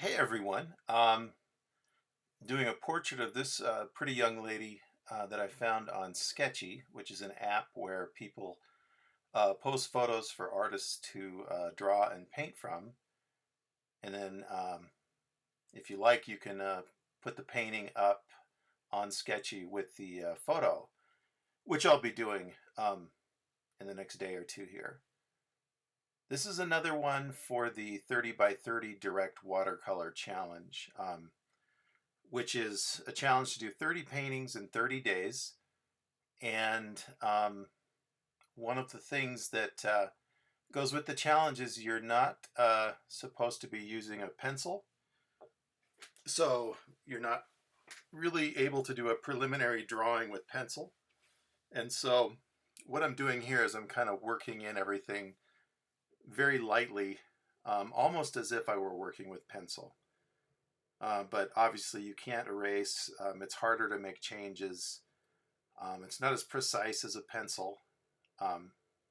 Hey everyone, doing a portrait of this pretty young lady that I found on Sketchy, which is an app where people post photos for artists to draw and paint from. And then if you like, you can put the painting up on Sketchy with the photo, which I'll be doing in the next day or two here. This is another one for the 30 by 30 Direct Watercolor Challenge. Which is a challenge to do 30 paintings in 30 days. And one of the things that goes with the challenge is you're not supposed to be using a pencil. So you're not really able to do a preliminary drawing with pencil. And so what I'm doing here is I'm kind of working in everything very lightly, almost as if I were working with pencil. But obviously you can't erase. It's harder to make changes. It's not as precise as a pencil,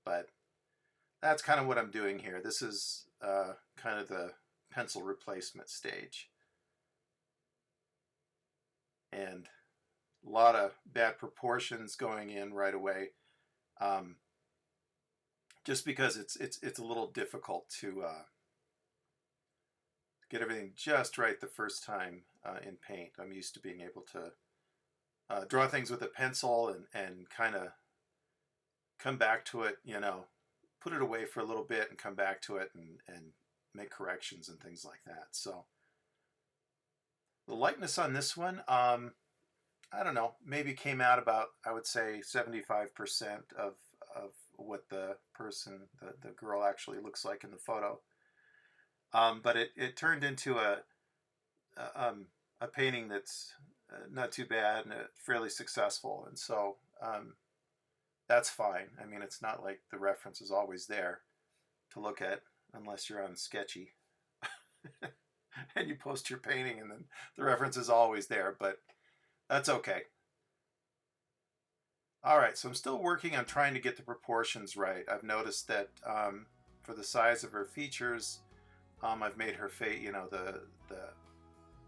but that's kind of what I'm doing here. This is kind of the pencil replacement stage. And a lot of bad proportions going in right away, just because it's a little difficult to get everything just right the first time in paint. I'm used to being able to draw things with a pencil and kind of come back to it, put it away for a little bit and come back to it and make corrections and things like that. So the lightness on this one, I don't know, maybe came out about, I would say, 75% of what the person, the girl actually looks like in the photo. But it turned into a painting that's not too bad and fairly successful. And so that's fine. I mean, it's not like the reference is always there to look at unless you're on Sktchy and you post your painting and then the reference is always there, but that's okay. All right, so I'm still working on trying to get the proportions right. I've noticed that for the size of her features, I've made her face,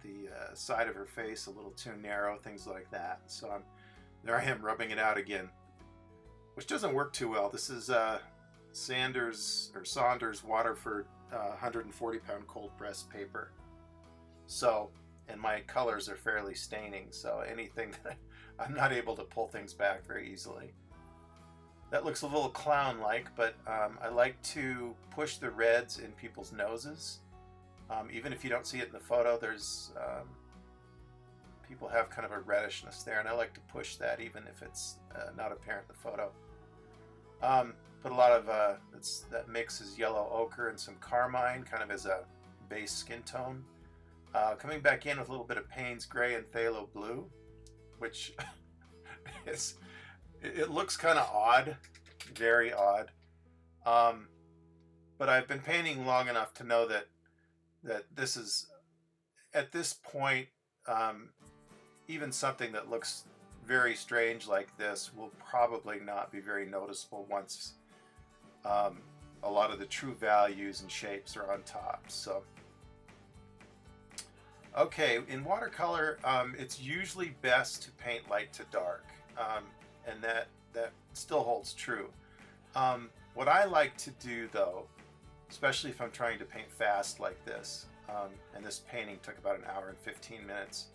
the side of her face a little too narrow, things like that. So there I am rubbing it out again, which doesn't work too well. This is Saunders Waterford 140-pound cold pressed paper. So, and my colors are fairly staining, so anything that I'm not able to pull things back very easily. That looks a little clown-like, but I like to push the reds in people's noses. Even if you don't see it in the photo, there's people have kind of a reddishness there, and I like to push that even if it's not apparent in the photo. Put a lot of that mix is yellow ochre and some carmine, kind of as a base skin tone. Coming back in with a little bit of Payne's Gray and Phthalo Blue, which it looks kind of odd, very odd. But I've been painting long enough to know that this is, at this point, even something that looks very strange like this will probably not be very noticeable once a lot of the true values and shapes are on top. So, okay, in watercolor, it's usually best to paint light to dark, and that still holds true. What I like to do, though, especially if I'm trying to paint fast like this, and this painting took about an hour and 15 minutes,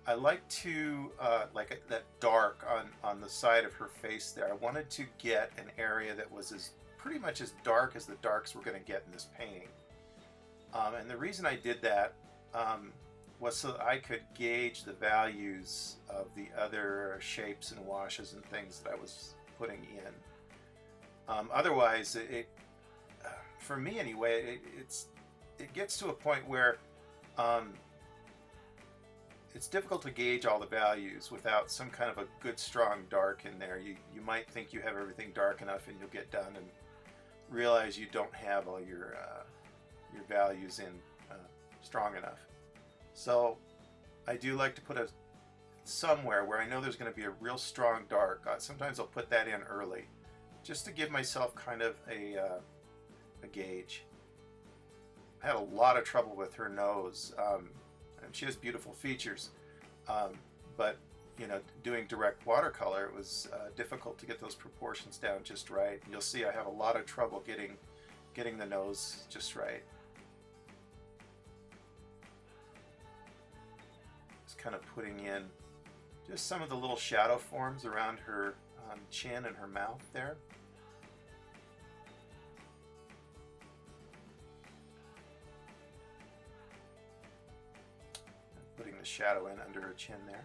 I like to, like that dark on the side of her face there. I wanted to get an area that was pretty much as dark as the darks we're going to get in this painting. And the reason I did that was so that I could gauge the values of the other shapes and washes and things that I was putting in. Otherwise, for me anyway, it gets to a point where it's difficult to gauge all the values without some kind of a good strong dark in there. You might think you have everything dark enough and you'll get done and realize you don't have all your values in strong enough. So I do like to put it somewhere where I know there's going to be a real strong dark. Sometimes I'll put that in early just to give myself kind of a gauge. had a lot of trouble with her nose, and she has beautiful features, but you know, doing direct watercolor, it was difficult to get those proportions down just right. You'll see I have a lot of trouble getting the nose just right. Just kind of putting in just some of the little shadow forms around her chin and her mouth there. And putting the shadow in under her chin there.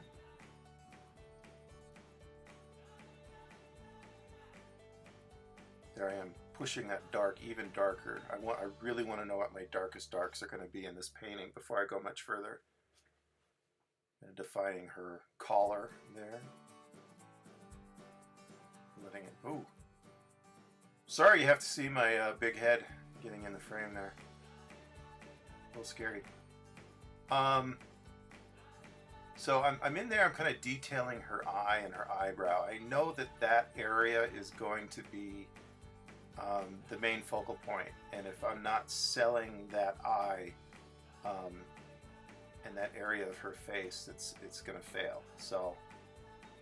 There I am, pushing that dark even darker. I really want to know what my darkest darks are going to be in this painting before I go much further. And defining her collar there. Letting it. Ooh. Sorry, you have to see my big head getting in the frame there. A little scary. So I'm in there. I'm kind of detailing her eye and her eyebrow. I know that that area is going to be the main focal point, and if I'm not selling that eye and that area of her face, it's going to fail. So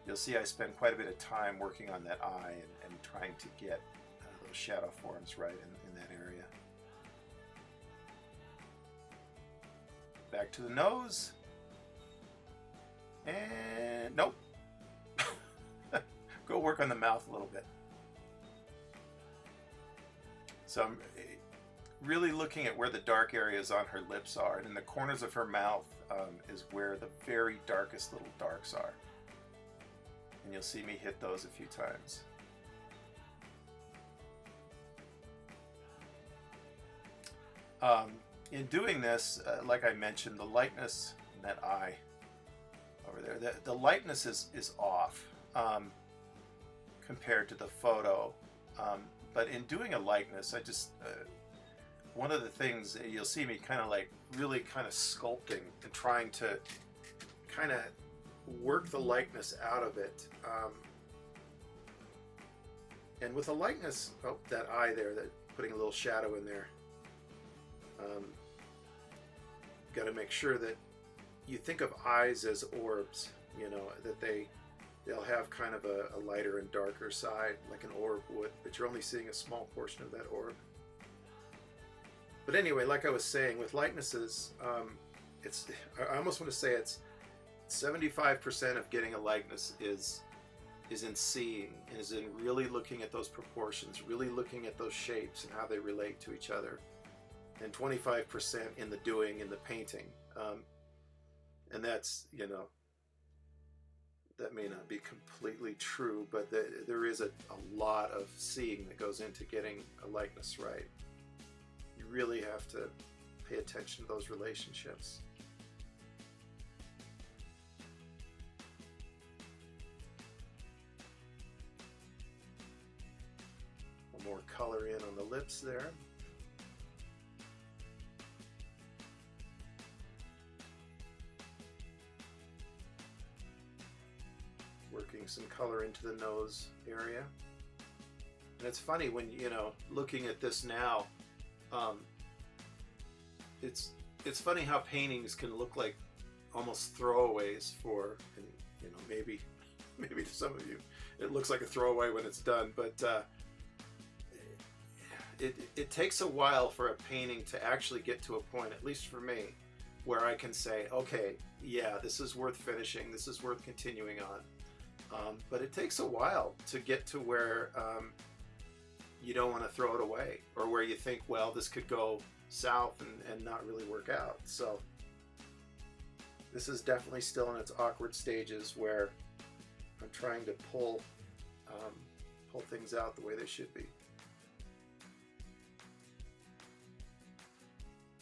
you'll see I spend quite a bit of time working on that eye and trying to get those shadow forms right in that area. Back to the nose, and nope. Go work on the mouth a little bit. So I'm really looking at where the dark areas on her lips are, and in the corners of her mouth is where the very darkest little darks are. And you'll see me hit those a few times. In doing this, like I mentioned, the lightness in that eye over there, the lightness is off compared to the photo. But in doing a likeness, I just, one of the things you'll see me kind of like really kind of sculpting and trying to kind of work the likeness out of it. And with a likeness, oh, that eye there, that putting a little shadow in there. Got to make sure that you think of eyes as orbs, you know, that they'll have kind of a lighter and darker side, like an orb would, but you're only seeing a small portion of that orb. But anyway, like I was saying, with likenesses, I almost want to say it's 75% of getting a likeness is in seeing, is in really looking at those proportions, really looking at those shapes and how they relate to each other, and 25% in the doing, in the painting. And that's, you know, that may not be completely true, but there is a lot of seeing that goes into getting a likeness right. You really have to pay attention to those relationships. A little more color in on the lips there. Working some color into the nose area. And it's funny when, you know, looking at this now, it's funny how paintings can look like almost throwaways for, and you know, maybe to some of you it looks like a throwaway when it's done, but it takes a while for a painting to actually get to a point, at least for me, where I can say, okay, yeah, this is worth finishing, this is worth continuing on. But it takes a while to get to where you don't want to throw it away, or where you think, well, this could go south and not really work out. So this is definitely still in its awkward stages where I'm trying to pull things out the way they should be.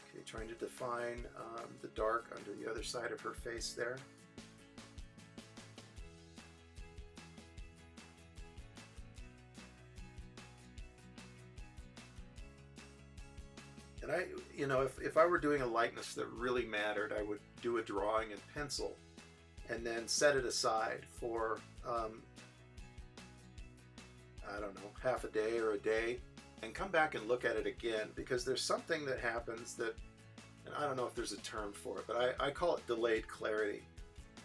Okay, trying to define the dark under the other side of her face there. And you know, if I were doing a likeness that really mattered, I would do a drawing in pencil and then set it aside for, I don't know, half a day or a day, and come back and look at it again, because there's something that happens that, and I don't know if there's a term for it, but I call it delayed clarity.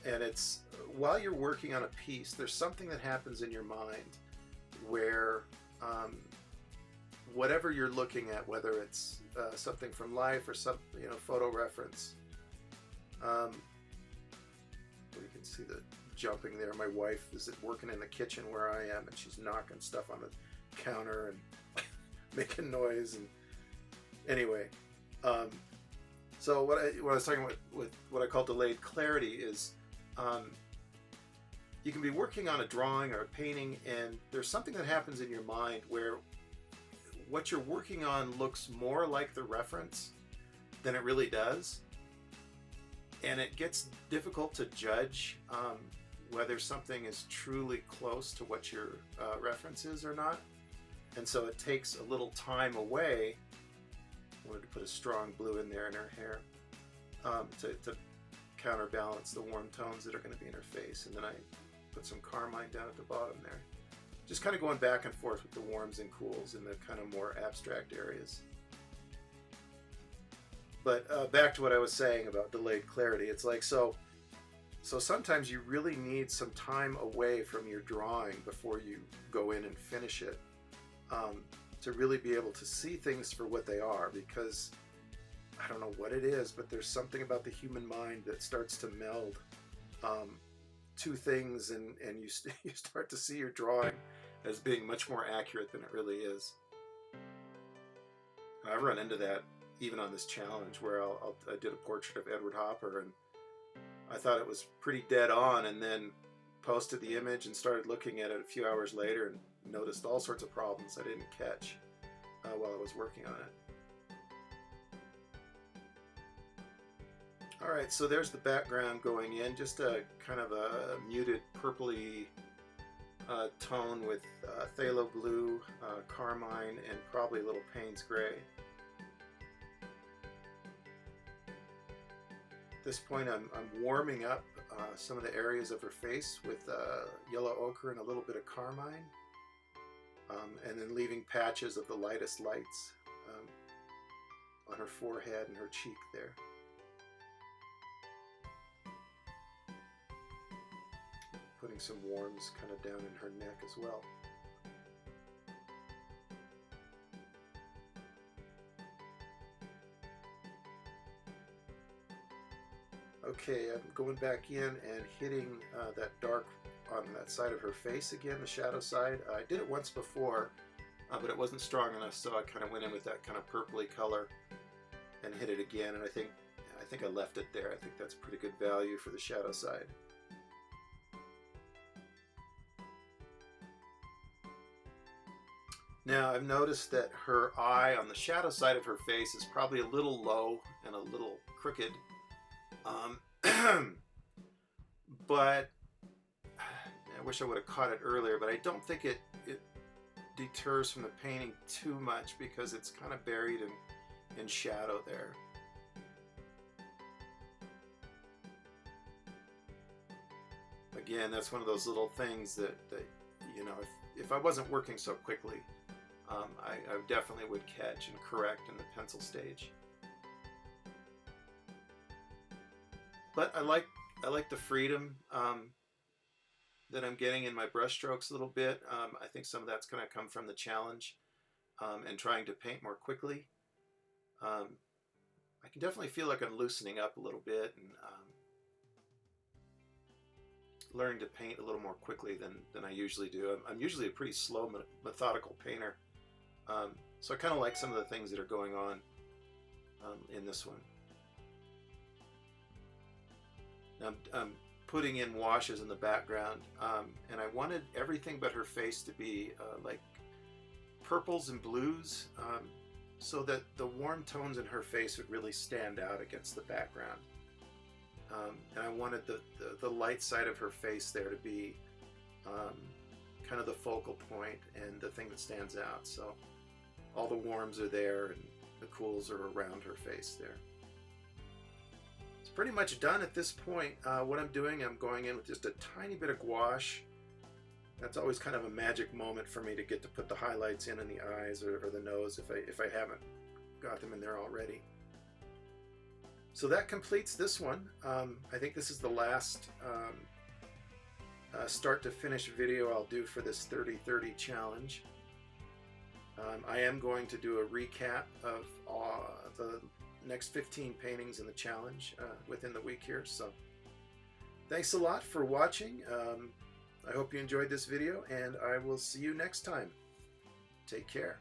And it's while you're working on a piece, there's something that happens in your mind where whatever you're looking at, whether it's something from life or some photo reference. You can see the jumping there. My wife is working in the kitchen where I am, and she's knocking stuff on the counter and making noise. And anyway, so what I was talking about with what I call delayed clarity is you can be working on a drawing or a painting, and there's something that happens in your mind where what you're working on looks more like the reference than it really does, and it gets difficult to judge whether something is truly close to what your reference is or not. And so it takes a little time away. I wanted to put a strong blue in there in her hair to counterbalance the warm tones that are going to be in her face. And then I put some carmine down at the bottom there. Just kind of going back and forth with the warms and cools in the kind of more abstract areas. But back to what I was saying about delayed clarity. It's like, so sometimes you really need some time away from your drawing before you go in and finish it to really be able to see things for what they are, because I don't know what it is, but there's something about the human mind that starts to meld two things, and you start to see your drawing as being much more accurate than it really is. And I've run into that even on this challenge where I did a portrait of Edward Hopper, and I thought it was pretty dead on, and then posted the image and started looking at it a few hours later and noticed all sorts of problems I didn't catch while I was working on it. Alright, so there's the background going in, just a kind of a muted purpley tone with phthalo blue, carmine, and probably a little Payne's gray. At this point I'm warming up some of the areas of her face with yellow ochre and a little bit of carmine, and then leaving patches of the lightest lights on her forehead and her cheek there. Putting some warms kind of down in her neck as well. Okay, I'm going back in and hitting that dark on that side of her face again, the shadow side. I did it once before, but it wasn't strong enough, so I kind of went in with that kind of purpley color and hit it again, and I think I left it there. I think that's pretty good value for the shadow side. Now I've noticed that her eye on the shadow side of her face is probably a little low and a little crooked. But I wish I would have caught it earlier, but I don't think it deters from the painting too much because it's kind of buried in shadow there. Again, that's one of those little things that you know, if I wasn't working so quickly, I definitely would catch and correct in the pencil stage. But I like the freedom that I'm getting in my brush strokes a little bit. I think some of that's going to come from the challenge and trying to paint more quickly. I can definitely feel like I'm loosening up a little bit and learning to paint a little more quickly than I usually do. I'm usually a pretty slow, methodical painter. So I kind of like some of the things that are going on in this one. Now I'm putting in washes in the background, and I wanted everything but her face to be like purples and blues, so that the warm tones in her face would really stand out against the background. And I wanted the light side of her face there to be kind of the focal point and the thing that stands out. So all the warms are there and the cools are around her face there. It's pretty much done at this point. What I'm doing, I'm going in with just a tiny bit of gouache That's always kind of a magic moment for me to get to put the highlights in the eyes or the nose if I haven't got them in there already. So that completes this one. I think this is the last start to finish video I'll do for this 30-30 challenge. I am going to do a recap of the next 15 paintings in the challenge within the week here. So thanks a lot for watching. I hope you enjoyed this video, and I will see you next time. Take care.